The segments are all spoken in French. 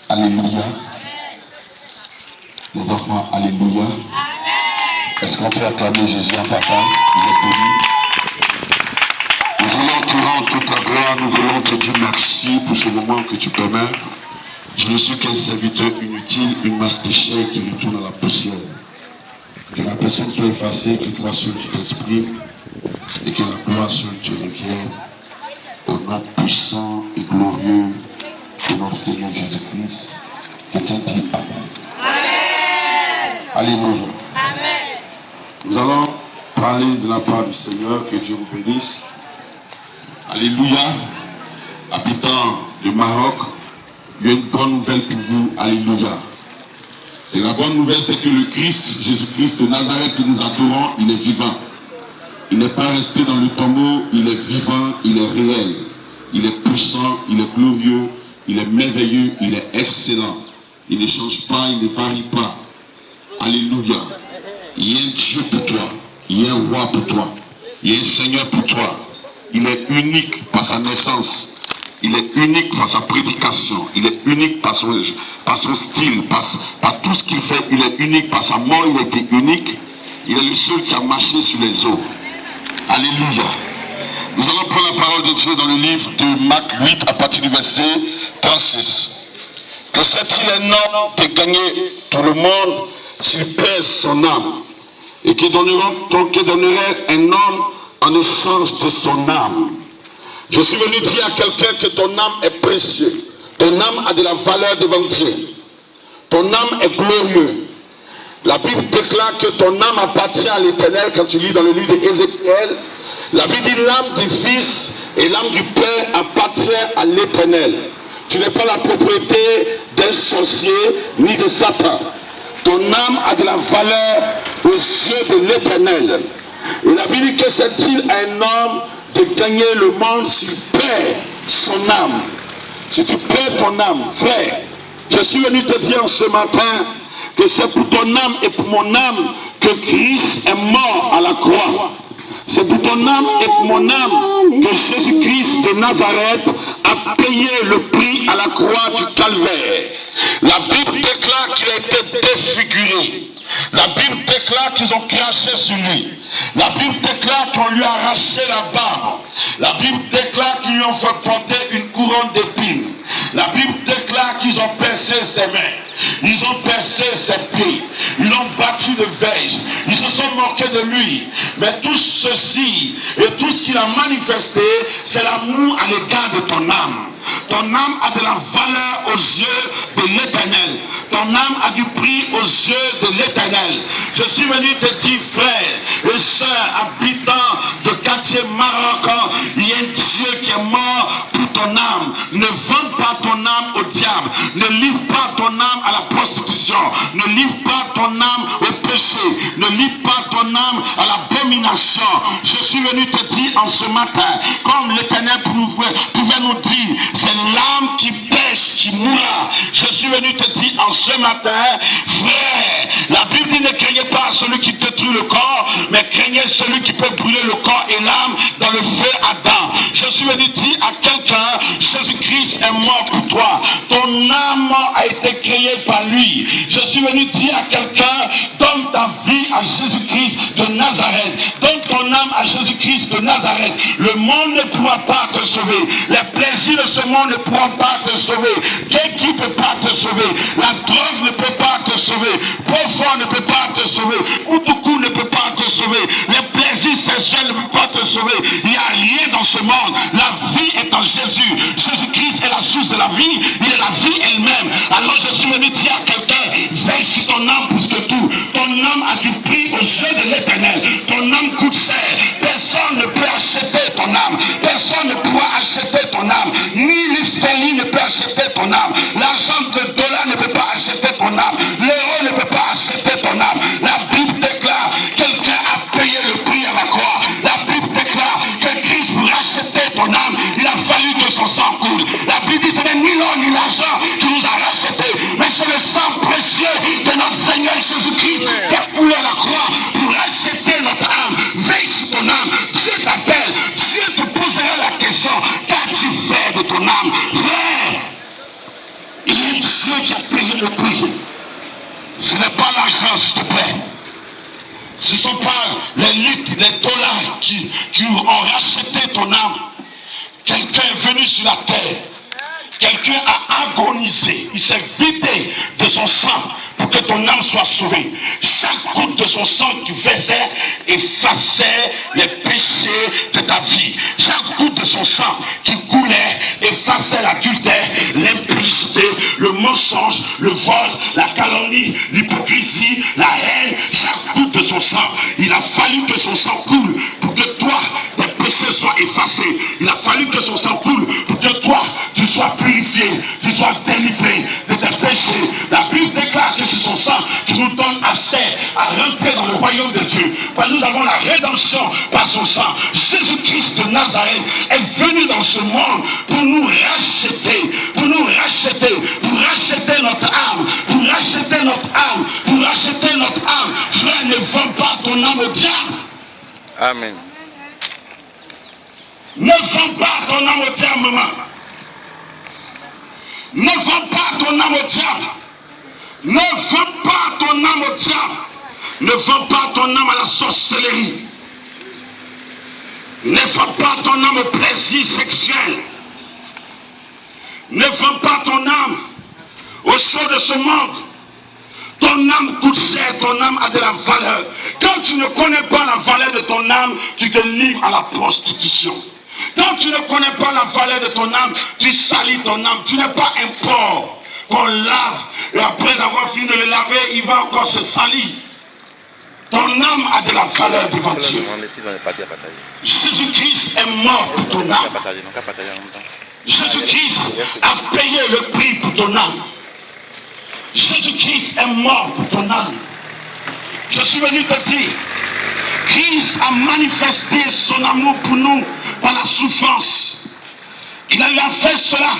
Alléluia. Les enfants, alléluia. Est-ce qu'on peut acclamer Jésus en partant? Vous êtes bénis. Nous voulons te rendre toute la gloire, nous voulons te dire merci pour ce moment que tu permets. Je ne suis qu'un serviteur inutile, une masse de chair qui retourne à la poussière. Que la personne soit effacée, que toi seul tu t'exprimes et que la gloire seule te revienne. Au nom puissant et glorieux de notre Seigneur Jésus-Christ. Quelqu'un dit Amen. Amen. Alléluia. Amen. Nous allons parler de la part du Seigneur, que Dieu vous bénisse. Alléluia. Habitants du Maroc, il y a une bonne nouvelle pour vous. Alléluia. C'est la bonne nouvelle, c'est que le Christ, Jésus-Christ de Nazareth que nous adorons, il est vivant. Il n'est pas resté dans le tombeau, il est vivant, il est réel. Il est puissant, il est glorieux, il est merveilleux, il est excellent. Il ne change pas, il ne varie pas. Alléluia. Il y a un Dieu pour toi, il y a un roi pour toi, il y a un Seigneur pour toi. Il est unique par sa naissance. Il est unique par sa prédication, il est unique par son style, par tout ce qu'il fait, il est unique par sa mort, il a été unique. Il est le seul qui a marché sur les eaux. Alléluia. Nous allons prendre la parole de Dieu dans le livre de Marc 8 à partir du verset 36. Que sait-il un homme de gagner tout le monde s'il perd son âme? Et qui donnerait un homme en échange de son âme? Je suis venu dire à quelqu'un que ton âme est précieuse. Ton âme a de la valeur devant Dieu. Ton âme est glorieuse. La Bible déclare que ton âme appartient à l'Éternel. Quand tu lis dans le livre d'Ézéchiel, la Bible dit l'âme du Fils et l'âme du Père appartient à l'Éternel. Tu n'es pas la propriété d'un sorcier ni de Satan. Ton âme a de la valeur aux yeux de l'Éternel. Et la Bible dit que c'est-il un homme de gagner le monde s'il perd son âme? Si tu perds ton âme, frère, je suis venu te dire ce matin que c'est pour ton âme et pour mon âme que Christ est mort à la croix. C'est pour ton âme et pour mon âme que Jésus-Christ de Nazareth a payé le prix à la croix du calvaire. La Bible déclare qu'il a été défiguré. La Bible déclare qu'ils ont craché sur lui. La Bible déclare qu'on lui a arraché la barbe. La Bible déclare qu'ils lui ont fait porter une couronne d'épines. La Bible déclare qu'ils ont percé ses mains. Ils ont percé ses pieds. Ils l'ont battu de verge. Ils se sont moqués de lui. Mais tout ceci et tout ce qu'il a manifesté, c'est l'amour à l'égard de ton âme. Ton âme a de la valeur aux yeux de l'Éternel. Ton âme a du prix aux yeux de l'Éternel. Je suis venu te dire, frères et sœurs, habitants de quartier Maroc, il y a un Dieu qui est mort pour ton âme. Ne vends pas ton âme au diable. Ne livre pas ton âme à la prostitution. Ne livre pas ton âme au péché. Ne livre pas ton âme à l'abomination. Je suis venu te dire en ce matin, comme l'Éternel pouvait nous dire, c'est l'âme qui pêche, qui mourra. Je suis venu te dire en ce matin, frère, la Bible dit ne craignez pas celui qui détruit le corps, mais craignez celui qui peut brûler le corps et l'âme dans le feu Adam. Je suis venu dire à quelqu'un, Jésus-Christ est mort pour toi. Ton âme a été créée par lui. Je suis venu dire à quelqu'un, donne ta vie à Jésus-Christ de Nazareth. Donne ton âme à Jésus-Christ de Nazareth. Le monde ne pourra pas te sauver. Les plaisirs de ce monde ne pourront pas te sauver. Quelqu'un ne peut pas te sauver. La drogue ne peut pas te sauver. Profond ne peut pas te sauver. Oudoukou ne peut pas te sauver. Les plaisirs sexuels ne peuvent pas te sauver. Il n'y a rien dans ce monde. La vie est en Jésus. Jésus-Christ est la source de la vie. Il est la vie elle-même. Alors je suis venu dire à quelqu'un, veille sur ton âme plus que tout. Ton âme a du prix aux yeux de l'Éternel. Ton âme coûte cher. Personne ne peut acheter ton âme. Personne ne pourra acheter ton âme. Ni livre sterling ne peut acheter ton âme. L'argent de dollar ne peut pas acheter ton âme. L'euro ne peut pas acheter ton âme. La Bible déclare, quelqu'un a payé le prix à la croix. La Bible déclare que Christ pour racheter ton âme, il a fallu que son sang coule. La Bible dit, ce n'est ni l'or ni l'argent qui nous a rachetés, mais c'est le sang précieux de notre Seigneur Jésus-Christ qui a coulé à la croix pour racheter notre âme. Veille sur ton âme. Dieu t'appelle. Dieu te posera la question, qu'as-tu fait de ton âme? Frère, il y a Dieu Dieu qui a payé le prix. Ce n'est pas l'argent, s'il te plaît. Ce ne sont pas les litres, les dollars qui ont racheté ton âme. Quelqu'un est venu sur la terre. Quelqu'un a agonisé. Il s'est vidé de son sang pour que ton âme soit sauvée. Chaque goutte de son sang qui versait effaçait les péchés de ta vie. Chaque goutte de son sang qui coulait effaçait l'adultère, l'impudicité, le mensonge, le vol, la calomnie, l'hypocrisie, la haine. Chaque goutte de son sang, il a fallu que son sang coule pour que toi, tes péchés soient effacés. Il a fallu que son sang coule pour que toi, tu sois purifié, tu sois délivré de tes péchés. La Bible déclare que c'est son sang qui nous donne accès à rentrer dans le royaume de Dieu. Parce que nous avons la rédemption par son sang. Jésus-Christ de Nazareth est venu dans ce monde pour nous racheter, pour nous racheter, pour racheter notre âme, pour racheter notre âme, pour racheter notre âme. Frère, ne vends pas ton âme au diable. Amen. Ne vends pas ton âme au diable, maman. Ne vends pas ton âme au diable. Ne vends pas ton âme au diable. Ne vends pas ton âme à la sorcellerie. Ne vends pas ton âme au plaisir sexuel. Ne vends pas ton âme aux choses de ce monde. Ton âme coûte cher, ton âme a de la valeur. Quand tu ne connais pas la valeur de ton âme, tu te livres à la prostitution. Quand tu ne connais pas la valeur de ton âme, tu salis ton âme. Tu n'es pas un porc qu'on lave. Et après avoir fini de le laver, il va encore se salir. Ton âme a de la valeur devant Dieu. Jésus-Christ est mort pour ton âme. Jésus-Christ a payé le prix pour ton âme. Jésus-Christ est mort pour ton âme. Je suis venu te dire, Christ a manifesté son amour pour nous par la souffrance. Il a fait cela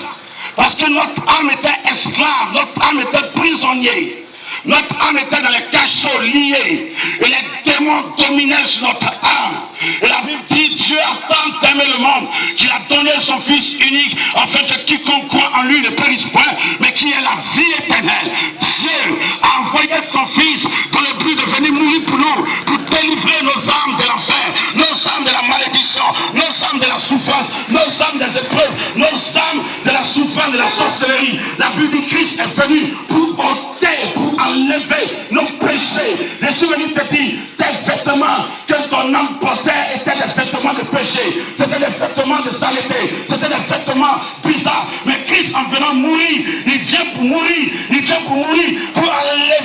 parce que notre âme était esclave, notre âme était prisonnière. Notre âme était dans les cachots liés et les démons dominaient sur notre âme. Et la Bible dit, Dieu a tant aimé le monde qu'il a donné son Fils unique afin que quiconque croit en lui ne périsse point, mais qui ait la vie éternelle. Dieu a envoyé son Fils dans le but de venir mourir pour nous, pour délivrer nos âmes de l'enfer, nos âmes de la malédiction, nos âmes de la souffrance, nos âmes des épreuves, nos âmes de la souffrance, de la sorcellerie. La Bible dit, Christ est venu pour ôter, pour enlever nos péchés. Je suis venu te dire, tes vêtements que ton âme portait étaient des vêtements de péché, c'était des vêtements de saleté, c'était des vêtements bizarres. Mais Christ, en venant mourir, il vient pour mourir, il vient pour mourir, pour enlever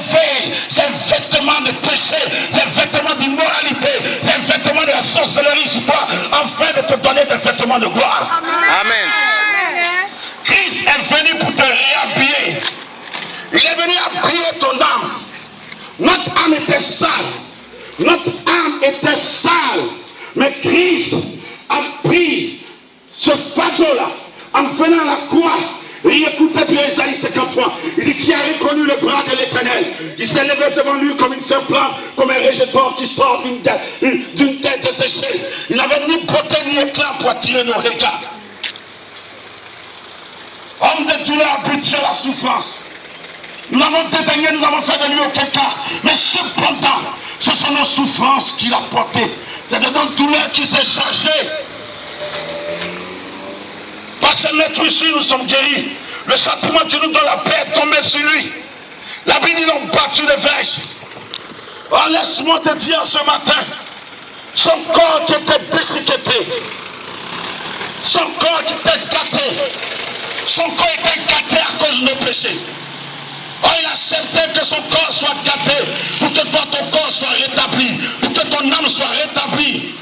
ces vêtements de péché, ces vêtements d'immoralité, ces vêtements de la sorcellerie sur toi, afin de te donner des vêtements de gloire. Amen. Christ est venu pour te réhabiller. Il est venu habiller ton âme. Notre âme était sale. Notre âme était sale. Mais Christ a pris ce fardeau-là en venant à la croix. Et il écoutait bien Isaïe 53. Il dit, qui a reconnu le bras de l'Éternel? Il s'est levé devant lui comme une serpent, comme un rejeton qui sort d'une tête desséchée. Il n'avait ni beauté ni éclat pour attirer nos regards. Homme de douleur, habitué à la souffrance. Nous avons dédaigné, nous avons fait de lui aucun cas. Mais cependant, ce sont nos souffrances qu'il a portées. C'est de notre douleur qui s'est chargée. Par ce maître ici, nous sommes guéris. Le châtiment qui nous donne la paix est tombé sur lui. La Bible, ils l'ont battu de verge. Oh, laisse-moi te dire ce matin, son corps qui était déchiqueté, son corps qui était gâté, son corps était gâté à cause de nos péchés. Oh, il a accepté que son corps soit gâté pour que toi, ton corps soit rétabli, pour que ton âme soit rétablie.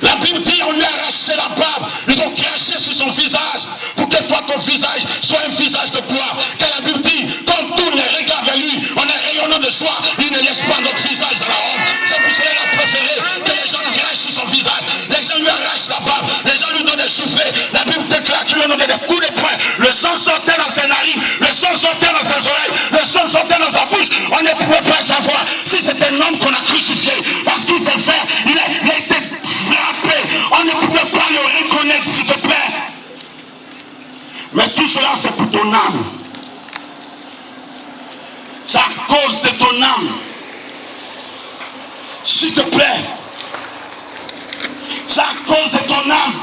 La Bible dit, on lui a arraché la barbe, ils ont craché sur son visage, pour que toi, ton visage soit un visage de gloire. Car la Bible dit, quand tous les regardent vers lui, on est rayonnant de joie, il ne laisse pas notre visage dans la honte. C'est pour cela qu'il a préféré que les gens crachent sur son visage, les gens lui arrachent la barbe, les gens lui donnent des soufflets. La Bible déclare qu'il lui a donné des coups de poing, le sang sortait dans ses narines, le sang sortait dans ses oreilles, le sang sortait dans sa bouche. On ne pouvait pas savoir si c'était un homme qu'on a crucifié, parce qu'il s'est fait, il a été frappé, on ne pouvait pas le reconnaître, s'il te plaît. Mais tout cela, c'est pour ton âme. C'est à cause de ton âme. S'il te plaît. C'est à cause de ton âme.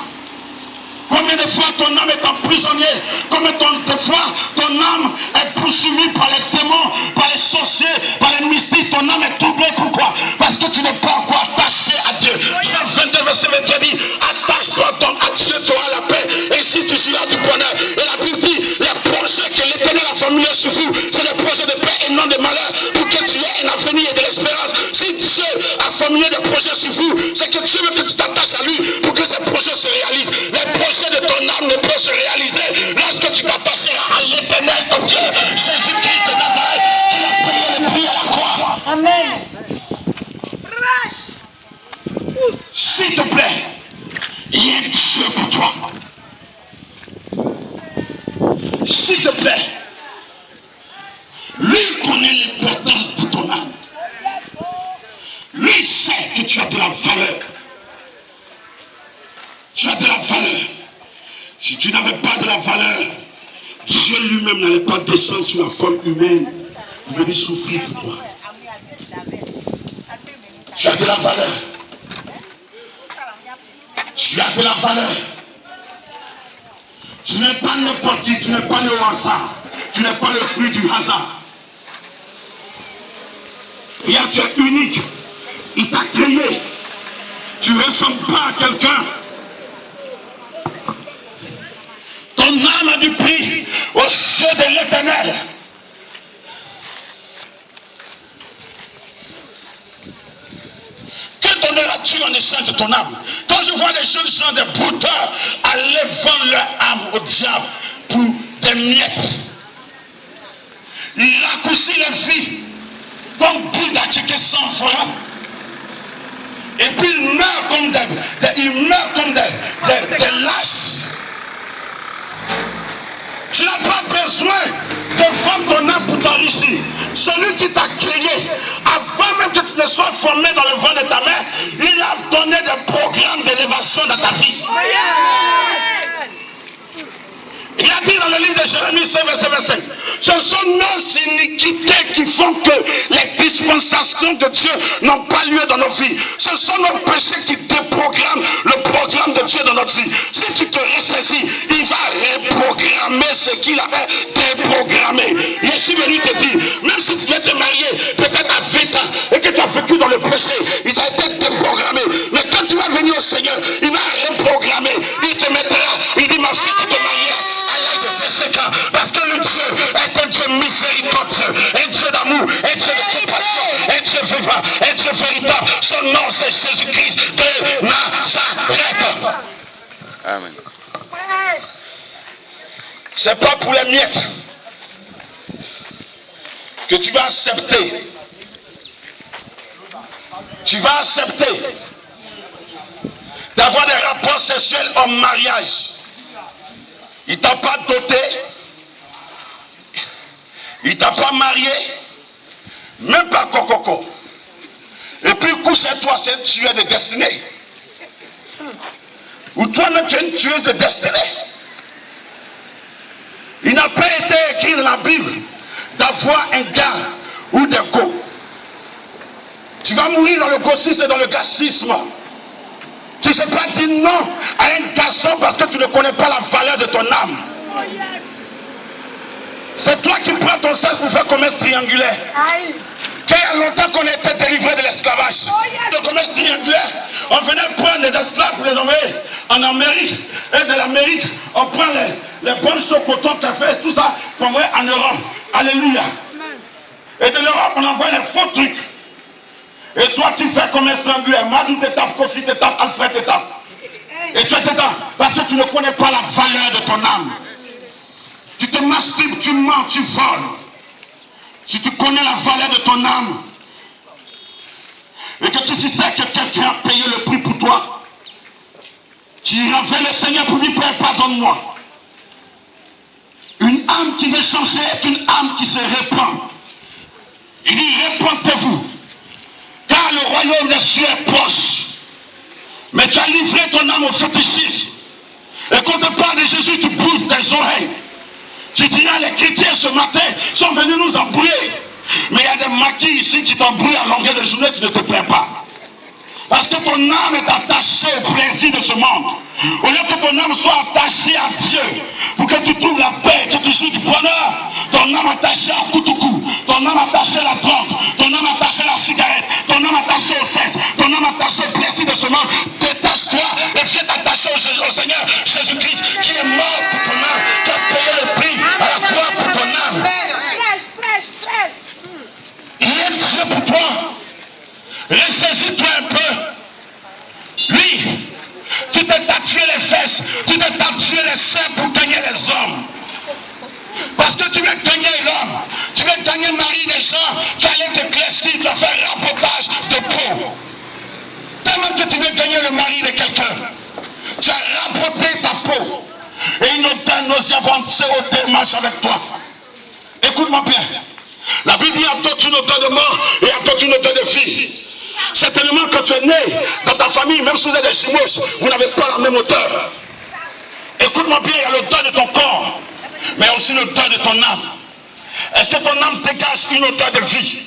Combien de fois ton âme est emprisonnée? Combien de fois ton âme est poursuivie par les démons, par les sorciers, par les mystiques? Ton âme est troublée. Pourquoi? Parce que tu n'es pas encore attaché à Dieu. Jean 22, verset 22 dit, attache-toi donc à Dieu, tu auras la paix. Et si tu jouiras du bonheur. Et la Bible dit, les projets que l'Éternel a formulés sur vous, c'est des projets de paix et non de malheur, pour que tu aies un avenir et de l'espérance. Si Dieu a formulé des projets sur vous, c'est que Dieu veut que tu t'attaches à lui pour que ces projets se réalisent. Les projets de ton âme ne peut se réaliser lorsque tu t'attacheras à l'Éternel, ton Dieu, Jésus-Christ de Nazareth, qui a payé le prix à la croix. Amen. S'il te plaît, il y a un Dieu pour toi. S'il te plaît, lui connaît l'importance de ton âme. Lui sait que tu as de la valeur. Tu as de la valeur. Si tu n'avais pas de la valeur, Dieu lui-même n'allait pas descendre sur la forme humaine pour venir souffrir pour toi. Tu as de la valeur. Tu as de la valeur. Tu n'es pas n'importe qui, tu n'es pas le hasard. Tu n'es pas le fruit du hasard. Regarde, tu es unique. Il t'a créé. Tu ne ressembles pas à quelqu'un. Ton âme a du prix aux cieux de l'Éternel. Que donneras-tu en échange de ton âme? Quand je vois les jeunes gens des brouteurs aller vendre leur âme au diable pour des miettes, ils raccourcissent les vies comme bout d'attiquer 100 francs. Et puis ils meurent comme des lâches. Tu n'as pas besoin de vendre ton âme pour t'enrichir. Celui qui t'a créé, avant même que tu ne sois formé dans le ventre de ta mère, il a donné des programmes d'élévation dans ta vie. Il a dit dans le livre de Jérémie 5, verset 25, ce sont nos iniquités qui font que les dispensations de Dieu n'ont pas lieu dans nos vies. Ce sont nos péchés qui déprogramment le programme de Dieu dans notre vie. Si tu te ressaisis, il va reprogrammer ce qu'il avait déprogrammé. Je suis venu te dire, même si tu viens te marier peut-être à 20 ans et que tu as vécu dans le péché, il a été déprogrammé. Mais quand tu vas venir au Seigneur, il va reprogrammer. Il te mettra, il dit, ma fille, tu te maries à l'âge de 25 ans, parce que le Dieu est un Dieu miséricordieux, un Dieu d'amour, un Dieu de compassion, un Dieu vivant, un Dieu véritable. Son nom c'est Jésus-Christ de Nazareth. Amen. C'est pas pour les miettes que tu vas accepter. Tu vas accepter d'avoir des rapports sexuels en mariage. Il t'a pas doté, il t'a pas marié, même pas cococo. Et puis couche-toi, c'est un tueur de destinée. Ou toi-même tu es une tueuse de destinée. Il n'a pas été écrit dans la Bible d'avoir un gars ou des go. Tu vas mourir dans le gauchisme et dans le gassisme. Tu ne sais pas dire non à un garçon parce que tu ne connais pas la valeur de ton âme. C'est toi qui prends ton sexe pour faire commerce triangulaire. Qu'il y a longtemps qu'on a été délivré de l'esclavage. Le commerce triangulaire, on venait prendre les esclaves pour les envoyer en Amérique. Et de l'Amérique, on prend les bonnes chocolatons, café, tout ça, pour envoyer en Europe. Alléluia. Et de l'Europe, on envoie les faux trucs. Et toi, tu fais commerce triangulaire. Madou t'étape, Kofi t'étape, Alfred t'étape. Et tu es dedans parce que tu ne connais pas la valeur de ton âme. Tu te masturbes, tu mens, tu voles. Si tu connais la valeur de ton âme et que tu sais que quelqu'un a payé le prix pour toi, tu iras vers le Seigneur pour lui dire pardonne-moi. Une âme qui veut changer est une âme qui se répand. Il dit répandez-vous, car le royaume des cieux est proche. Mais tu as livré ton âme au fétichisme. Et quand on te parle de Jésus, tu pousses des oreilles. Tu diras, les chrétiens ce matin sont venus nous embrouiller. Mais il y a des maquis ici qui t'embrouillent à longueur de journée, tu ne te plains pas. Parce que ton âme est attachée au plaisir de ce monde. Au lieu que ton âme soit attachée à Dieu, pour que tu trouves la paix, que tu joues du bonheur, ton âme attachée à Koutoukou, ton âme attachée à la drogue, ton âme attachée à la cigarette, ton âme attachée au sexe, ton âme attachée au plaisir de ce monde, détache-toi et viens t'attacher au Seigneur Jésus-Christ qui est mort pour ton âme, qui a payé le prix à la croix pour ton âme. Il est Dieu pour toi. Ressaisis-toi un peu. Lui, tu t'es tatoué les fesses, tu t'es tatoué les seins pour gagner les hommes. Parce que tu veux gagner l'homme, tu veux gagner le mari des gens, tu allais t'éclaircir, tu vas faire un rempotage de peau. Tellement que tu veux gagner le mari de quelqu'un, tu as rempoté ta peau. Et une odeur nauséabonde s'est ôtée, marche avec toi. Écoute-moi bien. La Bible dit à toi une odeur de mort et à toi une odeur de vie. Certainement quand tu es né dans ta famille, même si vous êtes des jumeaux, vous n'avez pas la même odeur. Écoute-moi bien, il y a l'odeur de ton corps, mais aussi l'odeur de ton âme. Est-ce que ton âme dégage une odeur de vie?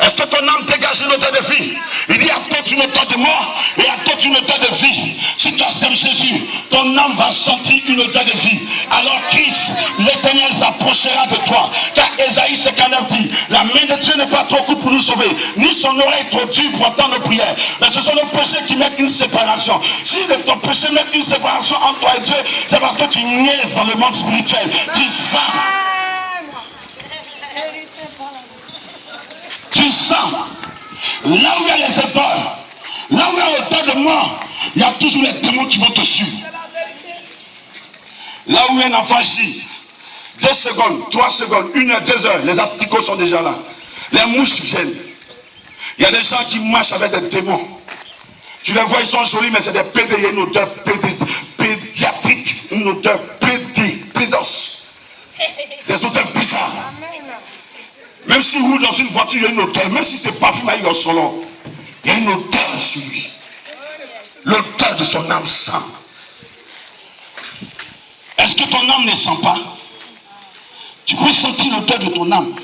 Est-ce que ton âme dégage une odeur de vie? Il dit à toi une odeur de mort et à toi une odeur de vie. Si tu acceptes Jésus, ton âme va sentir une odeur de vie. Alors Christ, l'Éternel s'approchera de toi. Car Ésaïe 59 dit, la main de Dieu n'est pas trop courte pour nous sauver, ni son oreille trop dure pour entendre nos prières. Mais ce sont nos péchés qui mettent une séparation. Si ton péché met une séparation entre toi et Dieu, c'est parce que tu niaises dans le monde spirituel. Tu sens. Tu sens, là où il y a les odeurs, là où il y a l'odeur de mort, il y a toujours les démons qui vont te suivre. Là où un enfant chie, 2 secondes, 3 secondes, 1 heure, 2 heures, les asticots sont déjà là. Les mouches viennent. Il y a des gens qui marchent avec des démons. Tu les vois, ils sont jolis, mais c'est des PD, il y a une odeur pédiatrique, une odeur pédos. Des odeurs bizarres. Même s'il roule dans une voiture, il y a une odeur. Même si c'est parfumé avec un solo, il y a une odeur sur lui. L'odeur de son âme sent. Est-ce que ton âme ne sent pas? Tu peux sentir l'odeur de ton âme.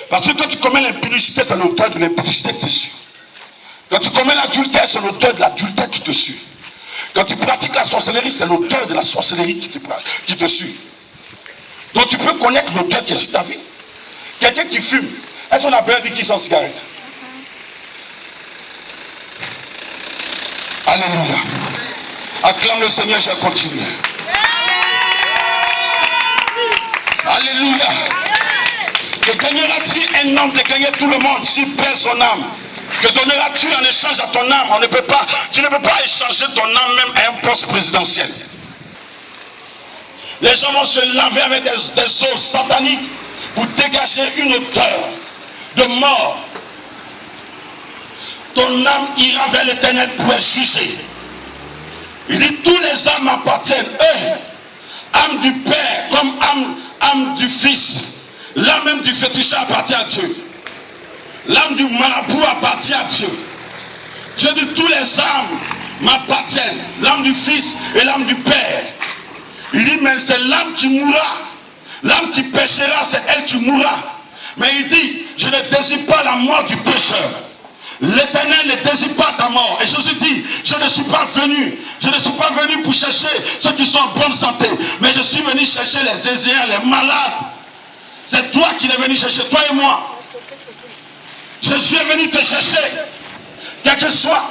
Parce que quand tu commets l'impudicité, c'est l'odeur de l'impudicité qui te suit. Quand tu commets l'adultère, c'est l'odeur de l'adultère qui te suit. Quand tu pratiques la sorcellerie, c'est l'odeur de la sorcellerie qui te suit. Donc tu peux connaître l'odeur qui est sur ta vie. Quelqu'un qui fume, est-ce qu'on a bien dit qu'il sent cigarette? Alléluia. Acclame le Seigneur, je vais continuer. Alléluia. Que gagneras-tu un homme de gagner tout le monde s'il perd son âme? Que donneras-tu en échange à ton âme? Tu ne peux pas échanger ton âme même à un poste présidentiel. Les gens vont se laver avec des eaux sataniques pour dégager une odeur de mort. Ton âme ira vers l'Éternel pour être jugée. Il dit, tous les âmes appartiennent, eux, âme du Père comme âme du Fils. L'âme même du féticheur appartient à Dieu. L'âme du marabout appartient à Dieu. Dieu dit, tous les âmes m'appartiennent, l'âme du Fils et l'âme du Père. Il dit, mais c'est l'âme qui mourra. L'âme qui péchera, c'est elle qui mourra. Mais il dit, je ne désire pas la mort du pécheur. L'Éternel ne désire pas ta mort. Et Jésus dit, je ne suis pas venu pour chercher ceux qui sont en bonne santé, mais je suis venu chercher les aiséens, les malades. C'est toi qui es venu chercher, toi et moi. Je suis venu te chercher. Quel que soit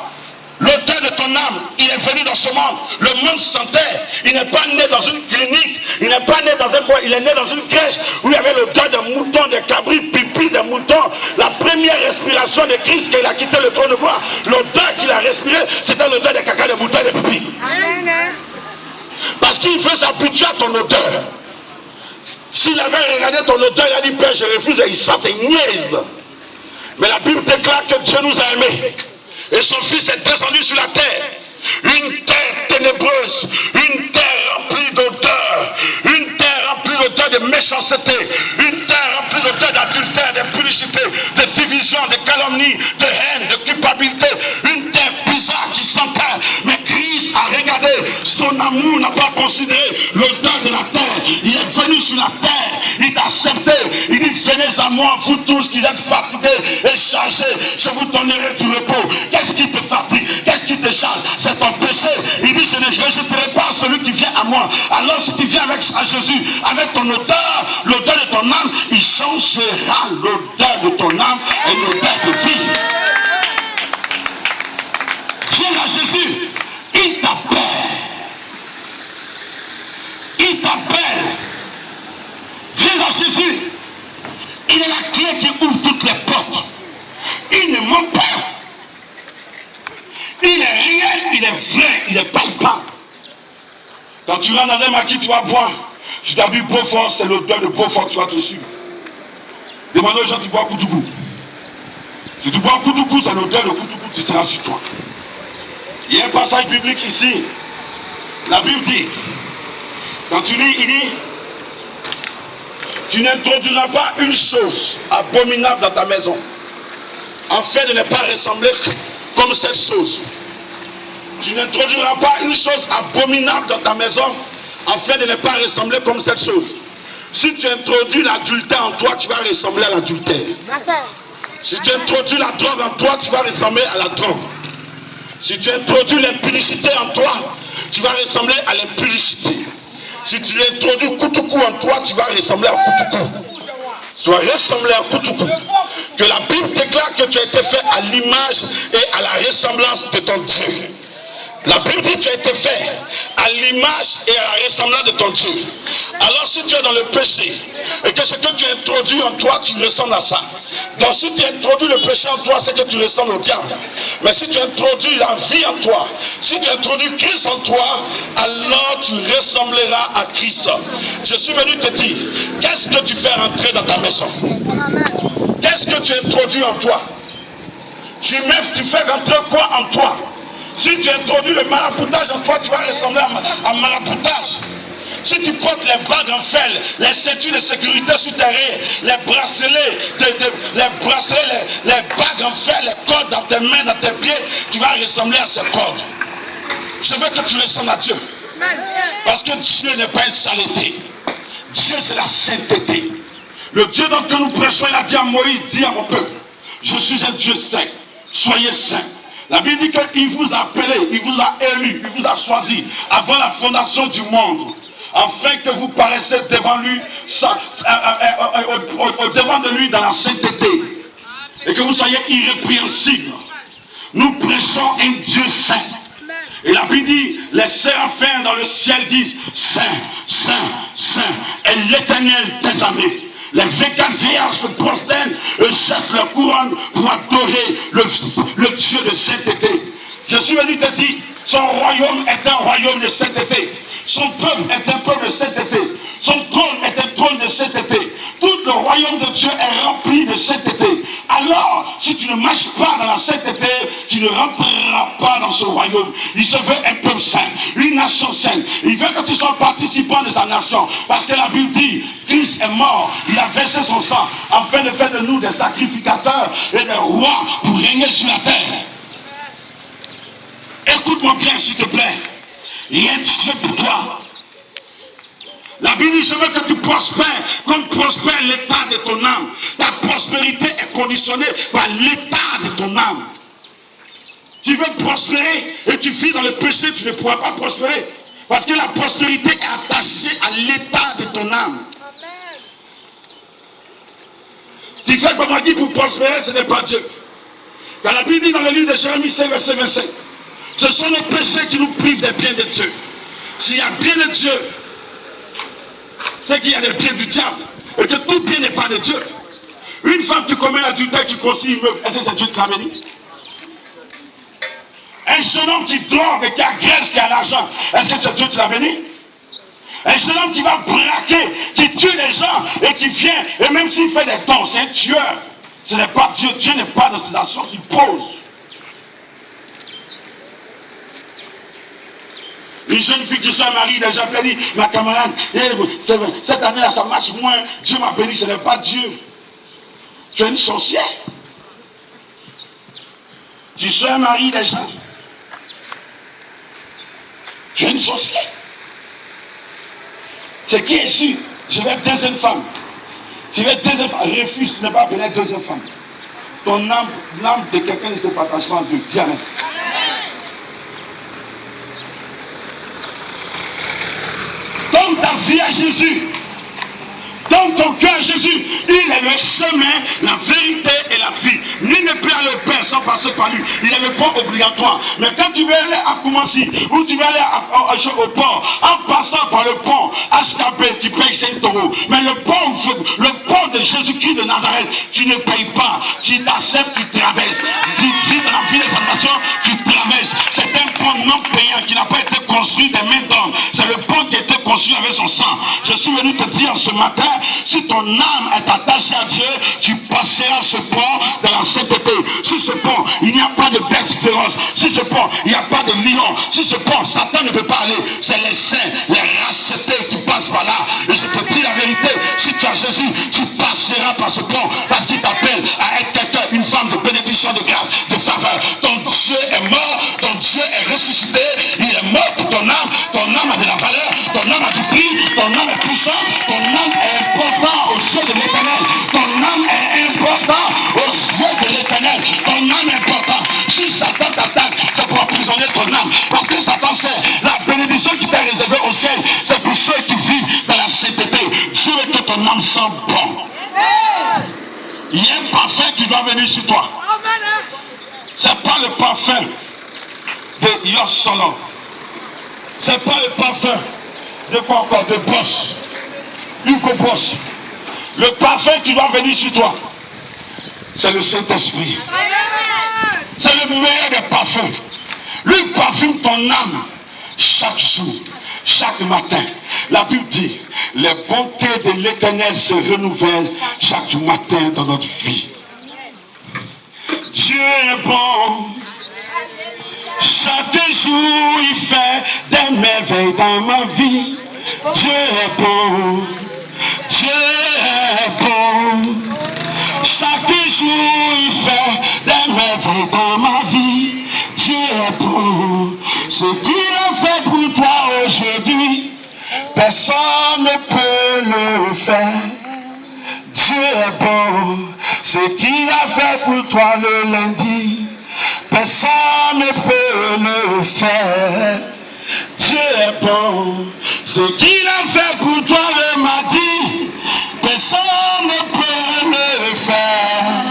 l'odeur de ton âme, il est venu dans ce monde. Le monde sentait. Il n'est pas né dans une clinique. Il n'est pas né dans un bois. Il est né dans une crèche où il y avait l'odeur des moutons, des cabris, pipi, des moutons. La première respiration de Christ quand il a quitté le trône de bois, l'odeur qu'il a respirée, c'était l'odeur des caca, des moutons et des pipi. Parce qu'il veut s'habituer à ton odeur. S'il avait regardé ton odeur, il a dit, Père, je refuse, et il sentait niaise. Mais la Bible déclare que Dieu nous a aimés. Et son Fils est descendu sur la terre. Une terre ténébreuse, une terre remplie d'odeur, une terre remplie d'odeur de méchanceté, une terre remplie d'odeur d'adultère, de publicité, de division, de calomnie, de haine, de culpabilité, une terre bizarre qui sentait. Mais Christ a regardé, son amour n'a pas considéré l'odeur de la terre. Il est venu sur la terre, il t'a accepté, il dit venez Venez à moi, vous tous qui êtes fatigués et chargés, je vous donnerai du repos. Qu'est-ce qui te fatigue? Qu'est-ce qui te charge? C'est ton péché. Il dit, je ne rejetterai pas celui qui vient à moi. Alors si tu viens à Jésus, avec ton odeur, l'odeur de ton âme, il changera l'odeur de ton âme et l'odeur de vie. Viens à Jésus, il t'appelle. Il t'appelle. Viens à Jésus. Il est la clé qui ouvre toutes les portes. Il ne ment pas. Il est réel, il est vrai, il est palpable. Quand tu rentres dans un maquis, tu vas boire. Si tu as bu Beaufort, c'est l'odeur de Beaufort que tu vas te suivre. Demande aux gens qui boivent Koutougou. Si tu bois Koutougou, c'est l'odeur de Koutougou qui sera sur toi. Il y a un passage biblique ici. La Bible dit, quand tu lis, il dit, tu n'introduiras pas une chose abominable dans ta maison, afin de ne pas ressembler comme cette chose. Tu n'introduiras pas une chose abominable dans ta maison, afin de ne pas ressembler comme cette chose. Si tu introduis l'adultère en toi, tu vas ressembler à l'adultère. Si tu introduis la drogue en toi, tu vas ressembler à la drogue. Si tu introduis l'impudicité en toi, tu vas ressembler à l'impudicité. Si tu introduis Koutougou en toi, tu vas ressembler à Koutougou. Tu vas ressembler à Koutougou. Que la Bible déclare que tu as été fait à l'image et à la ressemblance de ton Dieu. La Bible dit que tu as été fait à l'image et à la ressemblance de ton Dieu. Alors si tu es dans le péché et que ce que tu introduis en toi, tu ressembles à ça. Donc si tu introduis le péché en toi, c'est que tu ressembles au diable. Mais si tu introduis la vie en toi, si tu introduis Christ en toi, alors tu ressembleras à Christ. Je suis venu te dire, qu'est-ce que tu fais rentrer dans ta maison? Qu'est-ce que tu introduis en toi? Tu fais rentrer quoi en toi? Si tu introduis le maraboutage en toi, tu vas ressembler à maraboutage. Si tu portes les bagues en fer, les ceintures de sécurité souterraines, les bracelets, les bagues en fer, les cordes dans tes mains, dans tes pieds, tu vas ressembler à ces cordes. Je veux que tu ressembles à Dieu. Parce que Dieu n'est pas une saleté. Dieu, c'est la sainteté. Le Dieu dont nous prêchons, il a dit à Moïse, dis à mon peuple, je suis un Dieu saint, soyez saints. La Bible dit qu'il vous a appelé, il vous a élu, il vous a choisi avant la fondation du monde, afin que vous paraissiez devant lui, au devant de lui dans la sainteté, et que vous soyez irrépréhensibles. Nous prêchons un Dieu saint. Et la Bible dit, les séraphins dans le ciel disent, Saint, Saint, Saint, et l'Éternel des armées. Les 24 vieillards se prosternent et jettent leur couronne pour adorer le Dieu de sainteté. Je suis venu te dire, son royaume est un royaume de sainteté. Son peuple est un peuple de sainteté. Son trône est un trône de sainteté. Tout le royaume de Dieu est rempli de sainteté. Alors, si tu ne marches pas dans la sainteté, tu ne rentreras pas dans ce royaume. Il se veut un peuple saint, une nation sainte. Il veut que tu sois participant de sa nation. Parce que la Bible dit, Christ est mort, il a versé son sang, afin de faire de nous des sacrificateurs et des rois pour régner sur la terre. Écoute-moi bien, s'il te plaît. Il y a un Dieu pour toi. La Bible dit, je veux que tu prospères comme prospère l'état de ton âme. Ta prospérité est conditionnée par l'état de ton âme. Tu veux prospérer et tu vis dans le péché, tu ne pourras pas prospérer. Parce que la prospérité est attachée à l'état de ton âme. Tu fais comme on dit pour prospérer, ce n'est pas Dieu. Quand la Bible dit dans le livre de Jérémie 5, verset 25, ce sont les péchés qui nous privent des biens de Dieu. S'il y a bien de Dieu, c'est qu'il y a des biens du diable. Et que tout bien n'est pas de Dieu. Une femme qui commet l'adultère, qui construit une meuble, est-ce que c'est Dieu qui l'a béni? Un jeune homme qui dort et qui agresse, qui a l'argent, est-ce que c'est Dieu qui l'a béni? Un jeune homme qui va braquer, qui tue les gens et qui vient, et même s'il fait des dons, c'est un tueur. Ce n'est pas Dieu. Dieu n'est pas dans ses actions, il pose. Une jeune fille qui soit mariée, déjà bénie, ma camarade, cette année-là, ça marche moins, Dieu m'a béni, ce n'est pas Dieu. Tu es une sorcière. Tu sois marié déjà. Tu es une sorcière. C'est qui est sûr? Je vais être deuxième femme. Tu veux deuxième femme, refuse, tu n'es pas appelé deuxième femme. Ton âme, l'âme de quelqu'un ne se partage pas en deux. Jamais. Donne ta vie à Jésus. Donne ton cœur à Jésus. Il est le chemin, la vérité et la vie. Nul ne peut aller au Père sans passer par lui. Il est le pont obligatoire. Mais quand tu veux aller à Koumassi, ou tu veux aller au port, en passant par le pont HKP, tu payes 5 €. Mais le pont de Jésus-Christ de Nazareth, tu ne payes pas. Tu t'acceptes, tu traverses. Tu vis dans la vie de salvation, tu traverses. C'est un pont non payant qui n'a pas été construit des mains d'homme. C'est le pont qui a été construit avec son sang. Je suis venu te dire ce matin, si ton âme est attachée à Dieu, tu passeras ce pont de la sainteté. Si ce pont, il n'y a pas de bête féroce. Si ce pont, il n'y a pas de lion. Si ce pont, Satan ne peut pas aller. C'est les saints, les rachetés qui passent par là. Et je te dis la vérité, si tu as Jésus, tu passeras par ce pont. Parce qu'il t'appelle à être quelqu'un, une femme de bénédiction, de grâce, de faveur. Ton Dieu est mort, ton Dieu est ressuscité. Il est mort pour ton âme. Ton âme a de la valeur, ton âme a du prix, ton âme est puissant, ton âme est important aux yeux de l'Éternel. Ton âme est important aux yeux de l'Éternel. Ton âme est important. Si Satan t'attaque, c'est pour emprisonner ton âme. Parce que Satan sait, la bénédiction qui t'est réservée au ciel, c'est pour ceux qui vivent dans la sainteté. Dieu veut que ton âme sente bon. Il y a un parfum qui doit venir sur toi. C'est pas le parfum de Yos Solo. C'est pas le parfum de quoi encore? De Boss. Hugo Boss. Le parfum qui doit venir sur toi, c'est le Saint-Esprit. C'est le meilleur des parfums. Lui parfume ton âme chaque jour, chaque matin. La Bible dit, les bontés de l'Éternel se renouvellent chaque matin dans notre vie. Dieu est bon. Chaque jour il fait des merveilles dans ma vie. Dieu est bon. Dieu est bon. Chaque jour il fait des merveilles dans ma vie. Dieu est bon. Ce qu'il a fait pour toi aujourd'hui, personne ne peut le faire. Dieu est bon. Ce qu'il a fait pour toi le lundi, personne ne peut le faire. Dieu est bon. Ce qu'il a fait pour toi le mardi, personne ne peut le faire.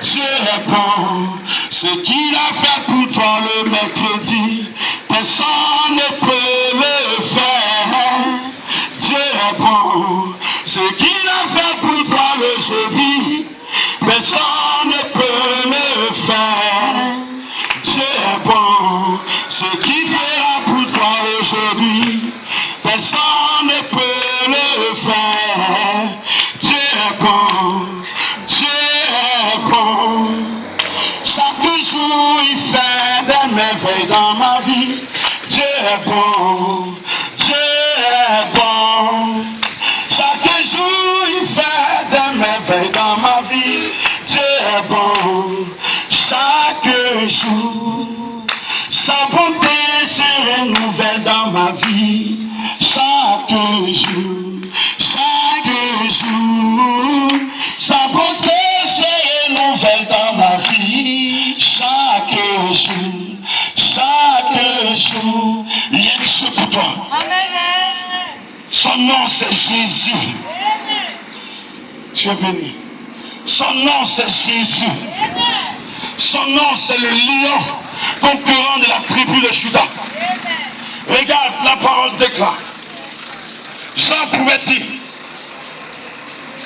Dieu est bon. Ce qu'il a fait pour toi le mercredi, personne ne peut le faire. Dieu est bon. Ce qu'il a fait pour toi le jeudi, personne ne peut le faire. Dieu est bon. Ce qu'il fera pour toi aujourd'hui, personne ne peut le faire. Dieu est bon. Dieu est bon. Chaque jour il fait des merveilles dans ma vie. Dieu est bon. Dieu est bon. Chaque jour il fait des merveilles dans ma vie. Dieu est bon. Chaque jour sa bonté se renouvelle dans ma vie. Chaque jour sa bonté se renouvelle dans ma vie. Chaque jour, il y a Dieu pour toi. Son nom c'est Jésus. Tu es béni. Son nom c'est Jésus. Son nom c'est le lion conquérant de la tribu de Juda. Regarde, la parole déclare. Jean pouvait dire,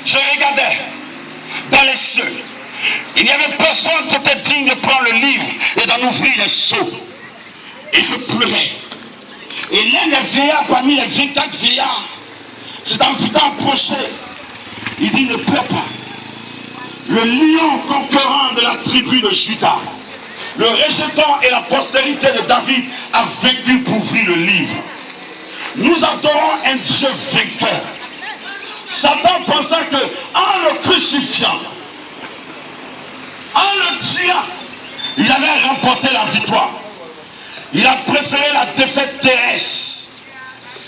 je regardais dans les cieux. Il n'y avait personne qui était digne de prendre le livre et d'en ouvrir les sceaux. Et je pleurais. Et l'un des vieillards parmi les 24 vieillards, c'est en voulant approcher. Il dit, ne pleure pas. Le lion conquérant de la tribu de Juda, le rejetant et la postérité de David a vaincu pour ouvrir le livre. Nous adorons un Dieu vainqueur. Satan pensait que en le crucifiant, en le tuant, il allait remporter la victoire. Il a préféré la défaite terrestre,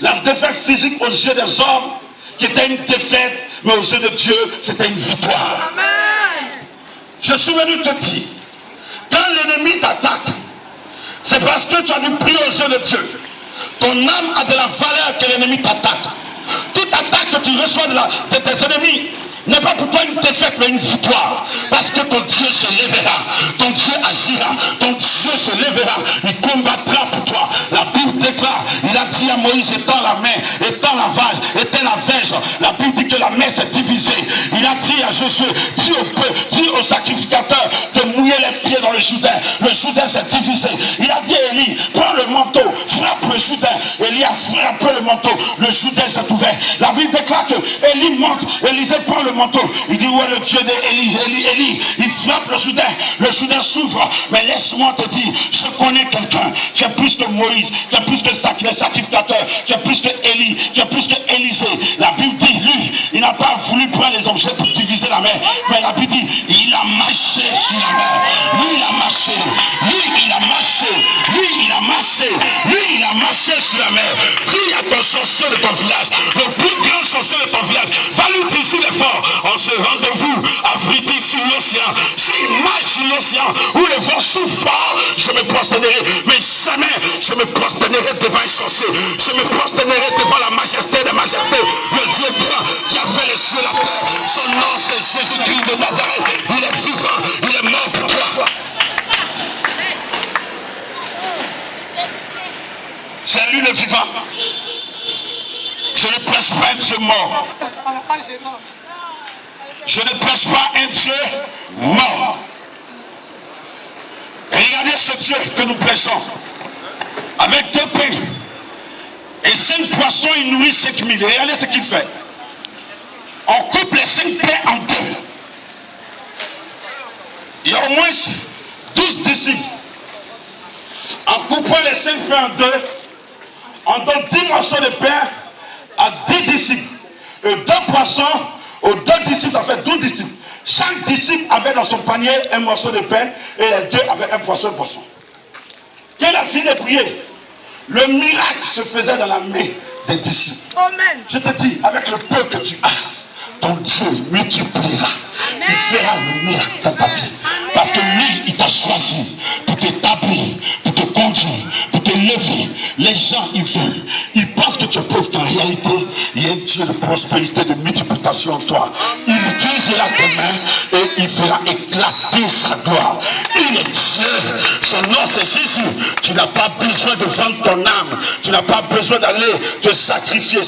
la défaite physique aux yeux des hommes, qui était une défaite mais aux yeux de Dieu, c'était une victoire. Amen. Je suis venu te dire, quand l'ennemi t'attaque, c'est parce que tu as du prix aux yeux de Dieu. Ton âme a de la valeur que l'ennemi t'attaque. Toute attaque que tu reçois de tes ennemis n'est pas pour toi une défaite mais une victoire. Parce que ton Dieu se lèvera, ton Dieu agira, ton Dieu se lèvera, il combattra pour toi. La Bible déclare, il a dit à Moïse, étends la main, étends la vache, étends la verge. La Bible dit que la main s'est divisée. Il a dit à Josué, dis au sacrificateur de mouiller les pieds dans le Jourdain. Le Jourdain s'est divisé. Il a dit à Élie, prends le manteau, frappe le Jourdain. Élie a frappé le manteau, le Jourdain s'est ouvert. La Bible déclare que Élie monte, Élisée prend le manteau. Il dit, où est le Dieu d'Élie? Élie, il frappe le Jourdain s'ouvre. Mais laisse-moi te dire, je connais quelqu'un. Tu es plus que Moïse, tu es plus que les sacrificateurs, tu es plus que Élie, tu es plus que Élisée. La Bible dit, lui, il n'a pas voulu prendre les objets pour diviser la mer. Mais la Bible dit, il a marché sur la mer. Lui, il a marché. Lui, il a marché. Lui, il a marché. Lui, il a marché sur la mer. Dis à ton sorcier de ton village, le plus grand sorcier de ton village, va lui dire s'il est fort. On se rendez-vous à Vriti sur l'océan. S'il marche sur l'océan où les vents souffrent fort, je me prosternerai. Mais jamais je me prosternerai devant un sorcier. Je me prosternerai devant la majesté des majestés. Le Dieu grand qui a fait les cieux et la terre. Son nom c'est Jésus-Christ de Nazareth. Il est vivant, il est mort pour toi. C'est lui le vivant. Je ne prêche pas un Dieu mort. Je ne prêche pas un Dieu mort. Et regardez ce Dieu que nous prêchons. Avec 2 pains et 5 poissons, il nourrit 5000. Et regardez ce qu'il fait. On coupe les 5 pains en 2. Il y a au moins 12 disciples. En coupant les 5 pains en 2, on donne 10 morceaux de pain à 10 disciples. Et 2 poissons aux 2 disciples, ça fait 12 disciples. Chaque disciple avait dans son panier un morceau de pain et les 2 avaient un poisson. Quand il a fini de prier, le miracle se faisait dans la main des disciples. Amen. Je te dis, avec le peu que tu as, ton Dieu multipliera. Amen. Il fera le miracle dans ta vie. Parce que lui, il t'a choisi pour t'établir, pour te conduire, pour te lever. Les gens, ils pensent que tu es pauvre. En réalité, il y a un Dieu de prospérité, de multiplication en toi. Il utilisera tes mains et il fera éclater sa gloire. Il est Dieu. Son nom, c'est Jésus. Tu n'as pas besoin de vendre ton âme. Tu n'as pas besoin d'aller te sacrifier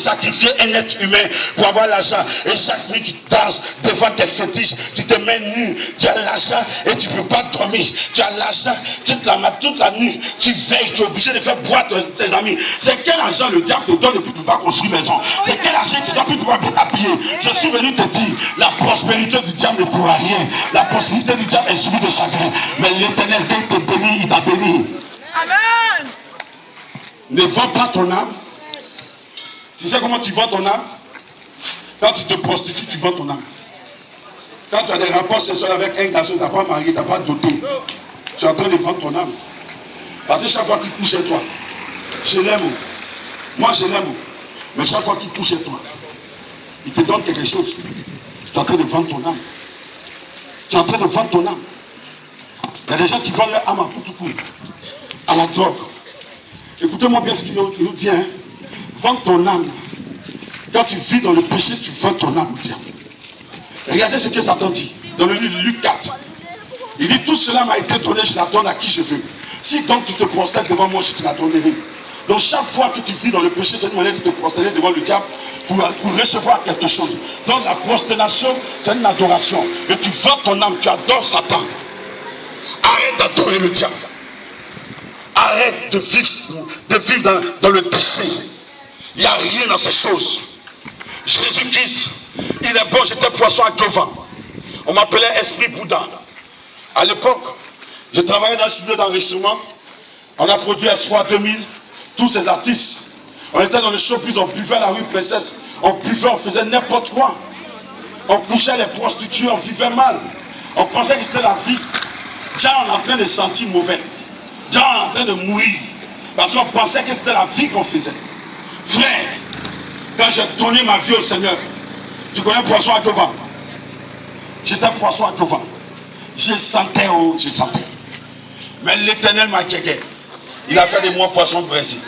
un être humain pour avoir l'argent. Et chaque nuit, tu danses devant tes fétiches. Tu te mets nu. Tu as l'argent et tu ne peux pas dormir. Tu as l'argent toute la nuit. Tu veilles. Tu es obligé de faire boire tes amis. C'est quel argent le diable te donne et puis tu ne peux pas construire maison? C'est quel argent que tu dois plus pouvoir t'habiller? Je suis venu te dire, la prospérité du diable ne pourra rien. La prospérité du diable est suivie de chagrin. Mais l'Éternel, dès qu'il te bénit, il t'a béni. Amen. Ne vends pas ton âme. Tu sais comment tu vends ton âme? Quand tu te prostitues, tu vends ton âme. Quand tu as des rapports sexuels avec un garçon, tu n'as pas marié, tu n'as pas doté, tu es en train de vendre ton âme. Parce que chaque fois qu'il touche chez toi, je l'aime. Moi, je l'aime. Mais chaque fois qu'il touche chez toi, il te donne quelque chose. Tu es en train de vendre ton âme. Tu es en train de vendre ton âme. Il y a des gens qui vendent leur âme à tout coup, à la drogue. Écoutez-moi bien ce qu'il nous dit. Hein. Vends ton âme. Quand tu vis dans le péché, tu vends ton âme au diable. Regardez ce que Satan dit dans le livre de Luc 4. Il dit, tout cela m'a été donné, je la donne à qui je veux. Si donc tu te prosternes devant moi, je te la donnerai. Donc chaque fois que tu vis dans le péché, c'est une manière de te prosterner devant le diable pour recevoir quelque chose. Donc la prosternation, c'est une adoration. Et tu vends ton âme, tu adores Satan. Arrête d'adorer le diable. Arrête de vivre dans le péché. Il n'y a rien dans ces choses. Jésus-Christ, il est bon, j'étais poisson à Gova. On m'appelait Esprit Bouddha. À l'époque, je travaillais dans le studio d'enregistrement. On a produit Espoir 2000. Tous ces artistes. On était dans le showbiz, on buvait à la rue Princesse. On buvait, on faisait n'importe quoi. On couchait les prostituées, on vivait mal. On pensait que c'était la vie. Déjà, on est en train de se sentir mauvais. Déjà, on est en train de mourir. Parce qu'on pensait que c'était la vie qu'on faisait. Frère, quand j'ai donné ma vie au Seigneur, Tu connais poisson à Jova? J'étais poisson à Jova. Je sentais, oh, je sentais. Mais l'Éternel m'a checké. Il a fait de moi poisson de Brésil.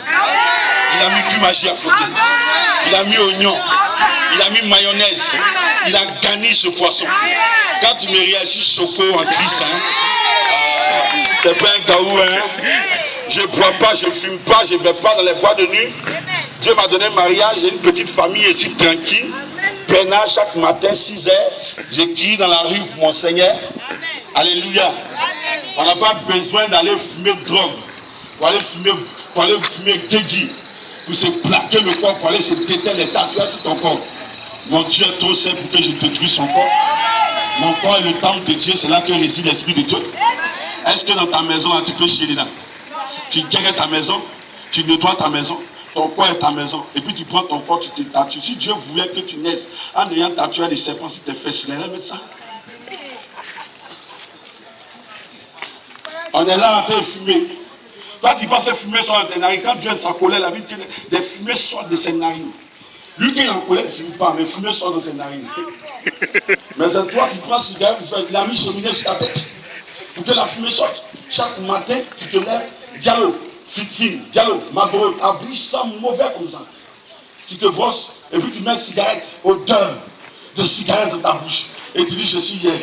Il a mis du magie à côté. Il a mis oignon. Il a mis mayonnaise. Il a gagné ce poisson. Quand tu me réagis choco en Christ, c'est pas un gaou, hein. Je ne bois pas, je ne fume pas, je ne vais pas dans les bois de nuit. Dieu m'a donné un mariage, j'ai une petite famille ici tranquille. Pénal chaque matin, 6 heures, j'écris dans la rue pour mon Seigneur. Alléluia. On n'a pas besoin d'aller fumer de drogue, pour aller fumer kéji, pour se plaquer le corps, pour aller se péter les tatouages sur ton corps. Mon Dieu est trop saint pour que je détruise son corps. Mon corps est le temple de Dieu, c'est là que réside l'Esprit de Dieu. Est-ce que dans ta maison, tu peux chier là? Tu gagnes ta maison, tu nettoies ta maison, ton corps est ta maison, et puis tu prends ton corps, tu te tatoues. Si Dieu voulait que tu naisses en ayant tatoué des serpents sur tes fesses, il allait mettre ça. On est là en train de fumer. Toi, tu penses que fumer sort de tes narines. Quand Dieu est sa colère, la vie dit que des fumées sortent de ses narines. Lui qui est en colère, il ne fume pas, mais fumer sort de ses narines. Mais c'est toi qui prends cigare, il a mis cheminée sur ta tête. Pour que la fumée sorte. Chaque matin, tu te lèves, dialogue, fine, dialogue, Marlboro, abri, ça mauvais comme ça. Tu te brosses, et puis tu mets une cigarette, odeur de cigarette dans ta bouche. Et tu dis, je suis hier.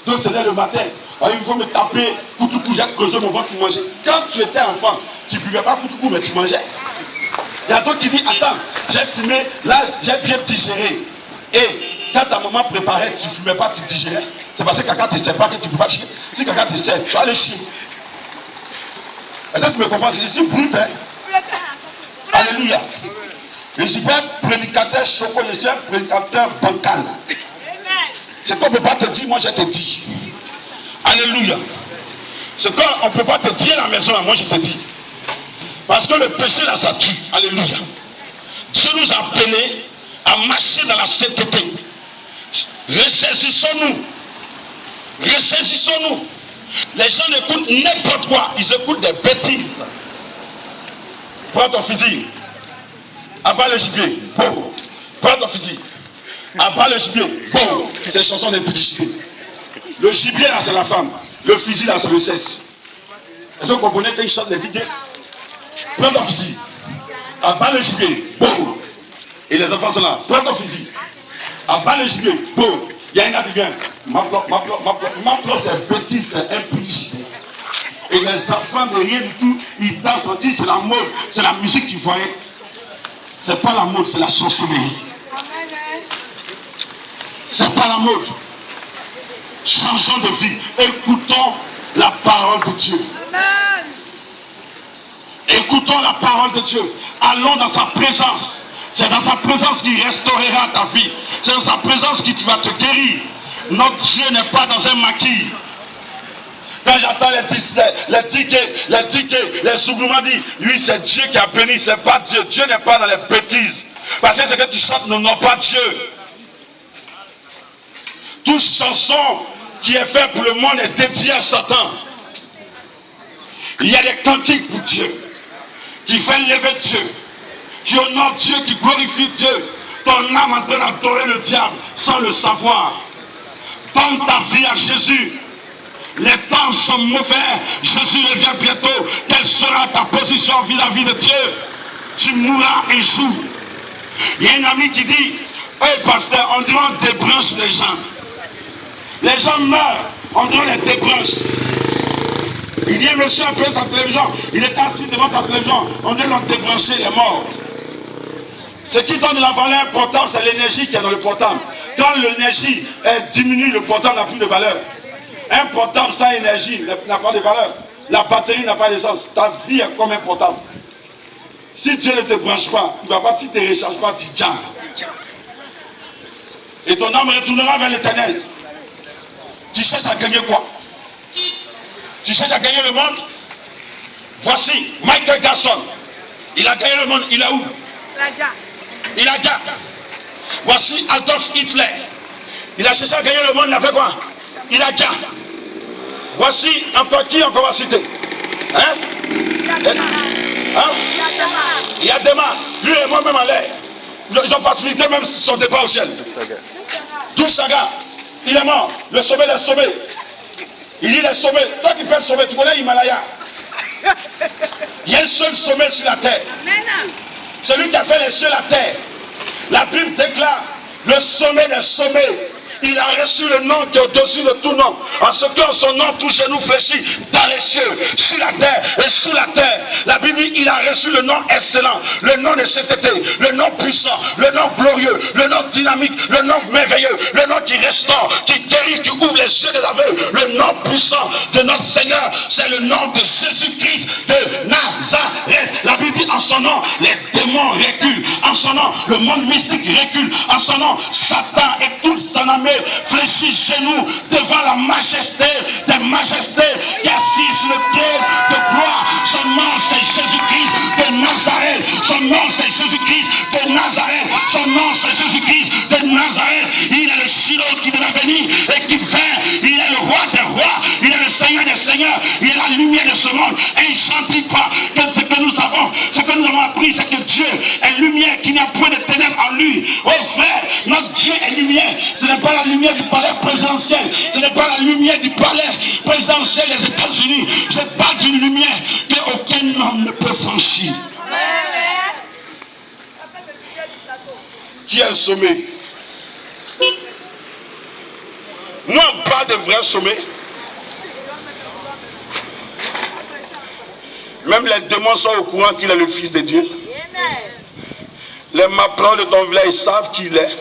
Donc c'est là le matin. Alors, il faut me taper, coutou, j'ai creusé mon ventre pour manger. Quand tu étais enfant, tu ne buvais pas coutou, mais tu mangeais. Il y a d'autres qui disent, attends, j'ai fumé, là j'ai bien digéré. Et quand ta maman préparait, tu ne fumais pas, tu digérais. C'est parce que quelqu'un ne te sait pas que tu ne peux pas chier. Si quelqu'un te sait, tu vas aller chier. Est-ce que tu me comprends? Je suis brut, hein? Alléluia. Je ne suis pas un prédicateur choco, je suis un prédicateur bancal. C'est qu'on ne peut pas te dire, moi je te dis. Alléluia. C'est qu'on ne peut pas te dire à la maison, moi je te dis. Parce que le péché là, ça tue. Alléluia. Dieu nous a appelés à marcher dans la sainteté. Ressaisissons-nous. Ressaisissons-nous. Les gens écoutent n'importe quoi. Ils écoutent des bêtises. Prends ton fusil. Abat le gibier. Bon. Prends ton fusil. Abat le gibier. Bon. C'est une chanson d'impudicité. Le gibier là, c'est la femme. Le fusil là, c'est le sexe. Est-ce que vous comprenez qu'ils chantent les DJ? Prends ton fusil. Abat le gibier. Bon. Et les enfants sont là. Prends ton fusil. Abat le gibier. Bon. Il y a un gars qui vient. M'applaud, c'est bêtise, c'est impudicité. Et les enfants de rien du tout, ils dansent, on dit c'est la mode, c'est la musique qu'ils voyaient. C'est pas la mode, c'est la sorcellerie. C'est pas la mode. Changeons de vie. Écoutons la parole de Dieu. Amen. Écoutons la parole de Dieu. Allons dans sa présence. C'est dans sa présence qu'il restaurera ta vie. C'est dans sa présence qu'il va te guérir. Notre Dieu n'est pas dans un maquis. Quand j'entends les tickets, les souboumas disent, lui c'est Dieu qui a béni, c'est pas Dieu. Dieu n'est pas dans les bêtises. Parce que ce que tu chantes n'honore pas Dieu. Toute chanson qui est faite pour le monde est dédiée à Satan. Il y a des cantiques pour Dieu, qui fait lever Dieu, qui honore Dieu, qui glorifie Dieu. Ton âme en train d'adorer le diable sans le savoir. Donne ta vie à Jésus. Les temps sont mauvais. Jésus revient bientôt. Quelle sera ta position vis-à-vis de Dieu? Tu mourras un jour. Il y a un ami qui dit, hey pasteur, on dirait on débranche les gens. Les gens meurent, on dirait on les débranche. Il dit, monsieur a fait sa télévision, il est assis devant sa télévision, on dirait on débranché, il est mort. Ce qui donne la valeur portable, c'est l'énergie qui est dans le portable. Quand l'énergie diminue, le portable n'a plus de valeur. Un portable sans énergie n'a pas de valeur. La batterie n'a pas d'essence. Ta vie est comme un portable. Si Dieu ne te branche pas, il ne va pas, si tu ne recharges pas, tu tiens. Et ton âme retournera vers l'Éternel. Tu cherches à gagner quoi? Tu cherches à gagner le monde? Voici Michael Jackson. Il a gagné le monde. Il est où? Il a déjà. Voici Adolf Hitler. Il a cherché à gagner le monde, il a fait quoi? Il a déjà. Voici encore qui encore va citer? Hein? Il y a Déma. Lui et moi-même en l'air. ils ont facilité même son départ au ciel. D'où Saga, il est mort. Le sommet des sommets. Il dit les sommets. Toi qui fais le sommet, tu connais l'Himalaya. Il y a un seul sommet sur la terre. Celui qui a fait les cieux et la terre. La Bible déclare le sommet des sommets. Il a reçu le nom qui est au-dessus de tout nom. En ce qu'en son nom, tout genou fléchit dans les cieux, sur la terre et sous la terre. La Bible dit il a reçu le nom excellent, le nom de sainteté, le nom puissant, le nom glorieux, le nom dynamique, le nom merveilleux, le nom qui restaure, qui guérit, qui ouvre les yeux des aveugles. Le nom puissant de notre Seigneur, c'est le nom de Jésus-Christ de Nazareth. La Bible dit en son nom, les démons reculent. En son nom, le monde mystique recule. En son nom, Satan et toute son armée fléchit genoux devant la majesté des majestés qui est assis sur le trône de gloire. Son nom c'est Jésus-Christ de Nazareth. Son nom c'est Jésus-Christ de Nazareth. Son nom c'est Jésus-Christ de Nazareth. Il est le Shiloh qui devait venir et qui vient. Il est le roi des rois. Il est le Seigneur des seigneurs. Il est la lumière de ce monde. Et il chante pas que ce que nous avons, ce que nous avons appris, c'est que Dieu est lumière, qu'il n'y a point de ténèbres en lui. Oh frère, notre Dieu est lumière. Ce n'est pas la lumière du palais présidentiel. Ce n'est pas la lumière du palais présidentiel des États-Unis. Je parle d'une lumière qu'aucun homme ne peut franchir. Qui est le sommet? Nous on parle de vrai sommet. Même les démons sont au courant qu'il est le Fils de Dieu. Les maplans de ton village savent qui il est.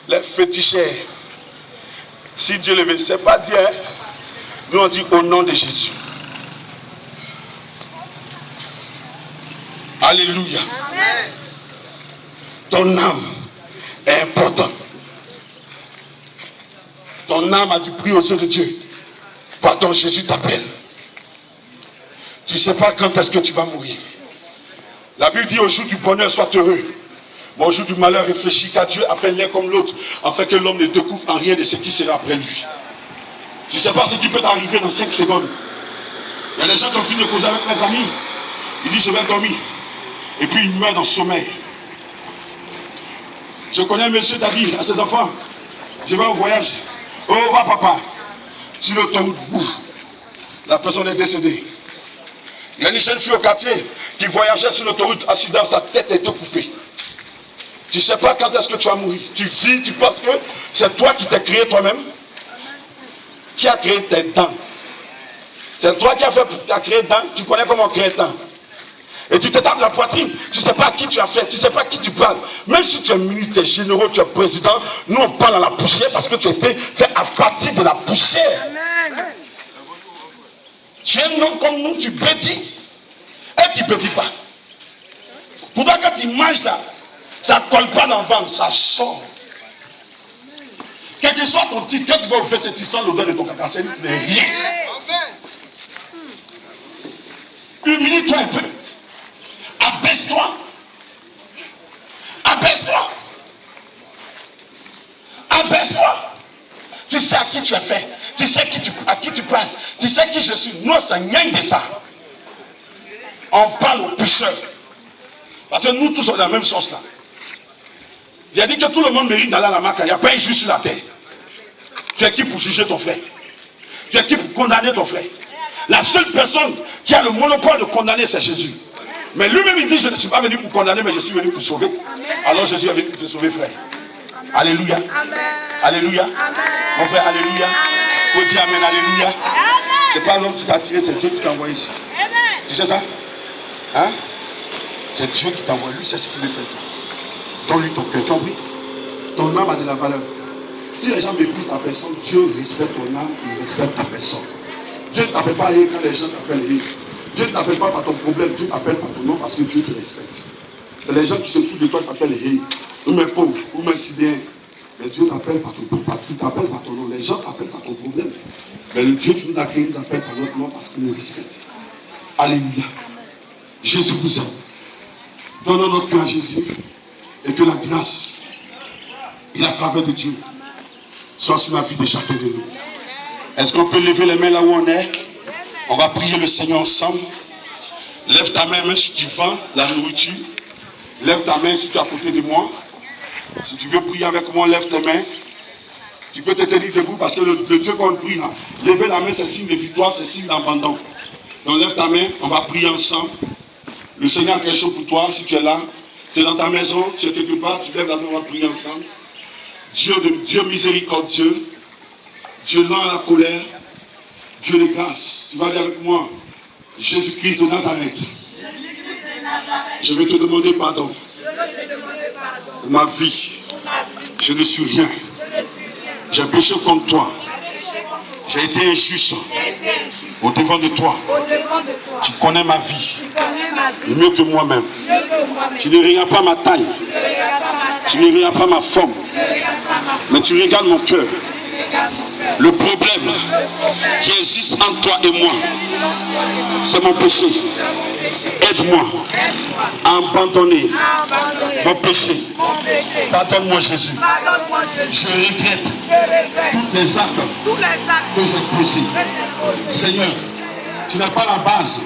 Les féticheurs. Si Dieu le veut, ce n'est pas Dieu. Nous on dit au nom de Jésus. Alléluia. Amen. Ton âme est importante. Ton âme a du prix aux yeux de Dieu. Pardon, Jésus t'appelle. Tu ne sais pas quand est-ce que tu vas mourir. La Bible dit au jour du bonheur, sois heureux. Mais au jour du malheur, réfléchis car Dieu a fait l'un comme l'autre, afin que l'homme ne découvre en rien de ce qui sera après lui. Tu ne sais pas ce qui peut t'arriver dans 5 secondes. Il y a des gens qui ont fini de causer avec leurs amis. Ils disent je vais dormir. Et puis ils meurent dans le sommeil. Je connais un monsieur David à ses enfants. Je vais au voyage. Au revoir papa. Sur l'autoroute, bouffe. La personne est décédée. Il y a une jeune fille au quartier qui voyageait sur l'autoroute, assise dans sa tête était coupée. Tu ne sais pas quand est-ce que tu vas mourir. Tu vis, tu penses que c'est toi qui t'es créé toi-même. Qui a créé tes dents? C'est toi qui as créé dents. Tu connais comment créer dents. Et tu te tapes la poitrine. Tu ne sais pas à qui tu as fait. Tu ne sais pas à qui tu parles. Même si tu es ministre, tu es généraux, tu es président, nous on parle à la poussière parce que tu as été fait à partir de la poussière. Amen. Tu es un homme comme nous, tu bêtis. Et tu ne bêtis pas. Pourtant quand tu manges là, ça ne colle pas dans le ventre, ça sort. Quel que soit ton titre, quand tu vas au faire, tu sens l'odeur de ton caca, c'est tu n'es rien. Humilie-toi un peu. Abaisse-toi. Abaisse-toi. Abaisse-toi. Tu sais à qui tu as fait. Tu sais à qui tu parles. Tu sais qui je suis. Nous, ça n'y a de ça. On parle aux pécheurs. Parce que nous tous sommes dans la même sauce là. Il a dit que tout le monde mérite d'aller à la Mecque. Il n'y a pas un juge sur la terre. Tu es qui pour juger ton frère? Tu es qui pour condamner ton frère? La seule personne qui a le monopole de condamner, c'est Jésus. Mais lui-même, il dit, je ne suis pas venu pour condamner, mais je suis venu pour sauver. Amen. Alors Jésus est venu pour te sauver, frère. Amen. Alléluia. Amen. Alléluia. Amen. Mon frère, alléluia. Faut dire Amen, alléluia. Ce n'est pas l'homme qui t'a attiré, c'est Dieu qui t'a envoyé ici. Amen. Tu sais ça? Hein? C'est Dieu qui t'a envoyé. Lui, c'est ce qu'il veut faire. Donne-lui ton cœur. Tu as compris? Ton âme a de la valeur. Si les gens méprisent ta personne, Dieu respecte ton âme, il respecte ta personne. Dieu ne t'appelle pas à quand les gens t'appellent Hé. Dieu ne t'appelle pas par ton problème, Dieu t'appelle par ton nom parce que Dieu te respecte. C'est les gens qui se foutent de toi qui t'appellent Hé, ou mes pauvres, ou mes sidéens. Mais Dieu t'appelle par ton nom. Les gens t'appellent par ton problème. Mais le Dieu qui nous a créé nous appelle par notre nom parce qu'il nous respecte. Alléluia. Jésus vous aime. Donnons notre cœur à Jésus et que la grâce et la faveur de Dieu soient sur la vie de chacun de nous. Est-ce qu'on peut lever les mains là où on est? On va prier le Seigneur ensemble. Lève ta main, si tu vends la nourriture. Lève ta main si tu es à côté de moi. Si tu veux prier avec moi, lève tes mains. Tu peux te tenir debout parce que le Dieu qu'on prie là, lever la main, c'est signe de victoire, c'est signe d'abandon. Donc lève ta main, on va prier ensemble. Le Seigneur a quelque chose pour toi, si tu es là, tu es dans ta maison, tu es quelque part, tu lèves la main, on va prier ensemble. Dieu miséricordieux, Dieu lent à la colère, Dieu de grâce. Tu vas dire avec moi, Jésus-Christ de Nazareth. Je vais te demander pardon. De ma vie, je ne suis rien. J'ai péché contre toi. J'ai été injuste au devant de toi. Tu connais ma vie mieux que moi-même. Tu ne regardes pas ma taille. Tu ne regardes pas ma forme. Mais tu regardes mon cœur. Le problème qui existe entre toi et moi, c'est mon péché. Aide-moi à abandonner mon péché. Pardonne-moi Jésus. Je regrette tous les actes que j'ai posés. Seigneur, tu n'es pas la base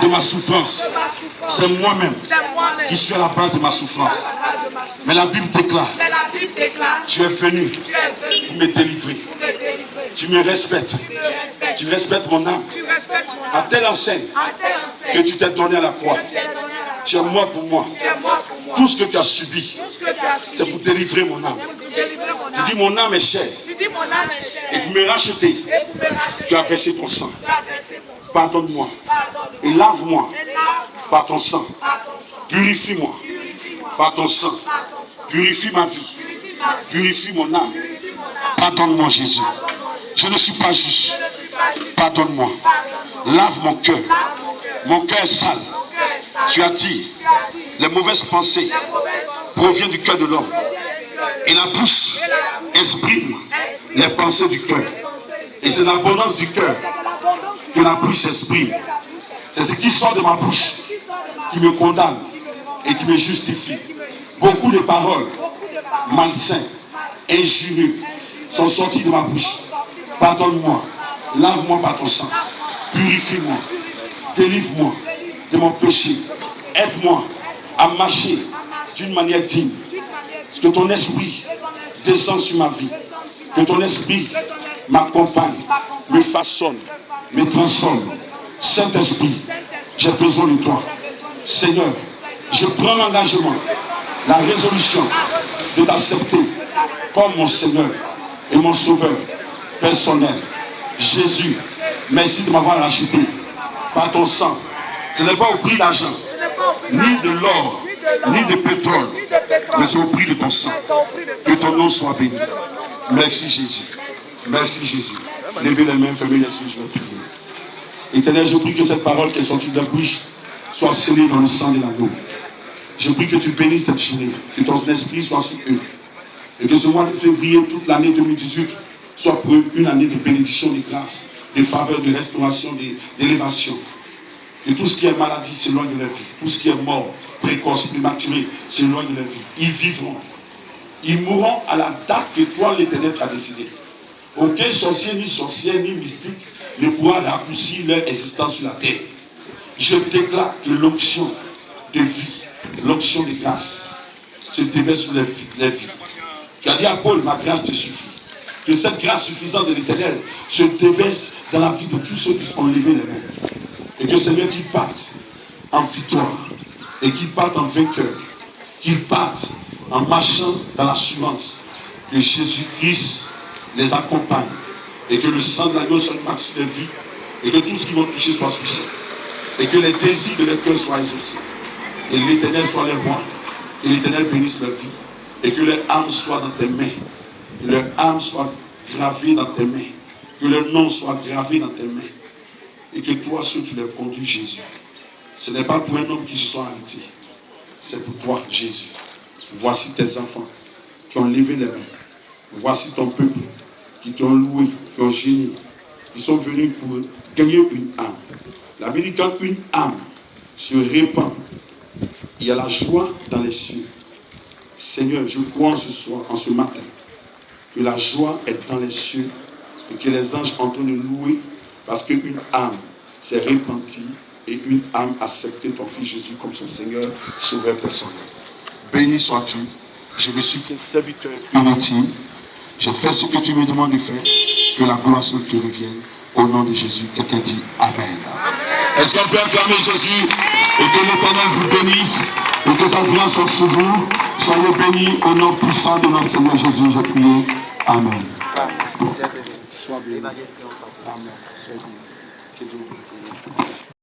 de ma souffrance. C'est moi-même qui suis à la base de ma souffrance. Mais la Bible déclare, tu es venu pour me délivrer. Tu me respectes. Tu respectes mon âme. À telle enseigne que tu t'es donné à la croix. Tu es mort pour moi. Tout ce que tu as subi, c'est pour délivrer mon âme. Tu dis mon âme est chère. Et pour me racheter, tu as versé ton sang. Pardonne-moi. Et lave-moi par ton sang. Purifie-moi par ton sang. Purifie ma vie. Purifie mon âme. Pardonne-moi Jésus. Je ne suis pas juste. Pardonne-moi. Lave mon cœur. Mon cœur est sale. Tu as dit, les mauvaises pensées proviennent du cœur de l'homme. Et la bouche exprime les pensées du cœur. Et c'est l'abondance du cœur que la bouche s'exprime. C'est ce qui sort de ma bouche qui me condamne et qui me justifie. Beaucoup de paroles malsaines, injurieuses sont sorties de ma bouche. Pardonne-moi, lave-moi par ton sang, purifie-moi, délivre-moi de mon péché. Aide-moi à marcher d'une manière digne. Que ton esprit descende sur ma vie. Que ton esprit m'accompagne, me façonne, me transforme. Saint-Esprit, j'ai besoin de toi. Seigneur, je prends l'engagement, la résolution de t'accepter comme mon Seigneur et mon Sauveur personnel. Jésus, merci de m'avoir racheté par ton sang. Ce n'est pas au prix d'argent, ni de l'or, ni de pétrole, mais c'est au prix de ton sang. Que ton nom soit béni. Merci Jésus. Merci Jésus. Levez les mains, fermez les yeux, je vais prier. Éternel, je prie que cette parole qui est sortie de la bouche soit scellée dans le sang de l'agneau. Je prie que tu bénisses cette journée, que ton esprit soit sur eux. Et que ce mois de février, toute l'année 2018, soit pour eux une année de bénédiction, de grâce, de faveur, de restauration, d'élévation. Et tout ce qui est maladie s'éloigne de leur vie. Tout ce qui est mort, précoce, prématuré, s'éloigne de leur vie. Ils vivront. Ils mourront à la date que toi, l'Éternel, t'a décidé. Aucun sorcier, ni sorcière, ni mystique ne pourra raccourcir leur existence sur la terre. Je déclare que l'onction de vie, l'onction de grâce, se déverse sur les vies. Tu as dit à Paul, ma grâce te suffit. Que cette grâce suffisante de l'Éternel se déverse dans la vie de tous ceux qui ont levé les mains. Et que Seigneur, qu'ils partent en victoire et qu'ils partent en vainqueur, qu'ils partent en marchant dans l'assurance que Jésus-Christ les accompagne et que le sang de l'agneau soit une marque sur leur vie et que tout ce qu'ils vont toucher soit succès et que les désirs de leur cœur soient exaucés et l'Éternel soit leur roi et l'Éternel bénisse leur vie et que leur âme soit dans tes mains, que leur âme soit gravée dans tes mains, que leur nom soit gravé dans tes mains. Et que toi, ceux tu les conduis, Jésus. Ce n'est pas pour un homme qui se sont arrêtés. C'est pour toi, Jésus. Voici tes enfants qui ont levé les mains. Voici ton peuple qui t'ont loué, qui ont gémi. Ils sont venus pour gagner une âme. La Bible dit quand une âme se répand, il y a la joie dans les cieux. Seigneur, je crois ce soir, en ce matin, que la joie est dans les cieux, et que les anges sont en train de louer, parce qu'une âme s'est répandue et une âme accepté ton Fils Jésus comme son Seigneur, Sauveur personnel. Béni sois-tu. Je ne suis qu'un serviteur inutile. Je fais ce que tu me demandes de faire. Que la gloire te revienne. Au nom de Jésus, quelqu'un dit Amen. Est-ce qu'on peut acclamer Jésus et que l'Éternel vous bénisse et que sa grâce soit sur vous? Soyez bénis au nom puissant de notre Seigneur Jésus. J'ai prié. Amen. Sois béni. Amen. Sois béni. Que Dieu vous bénisse.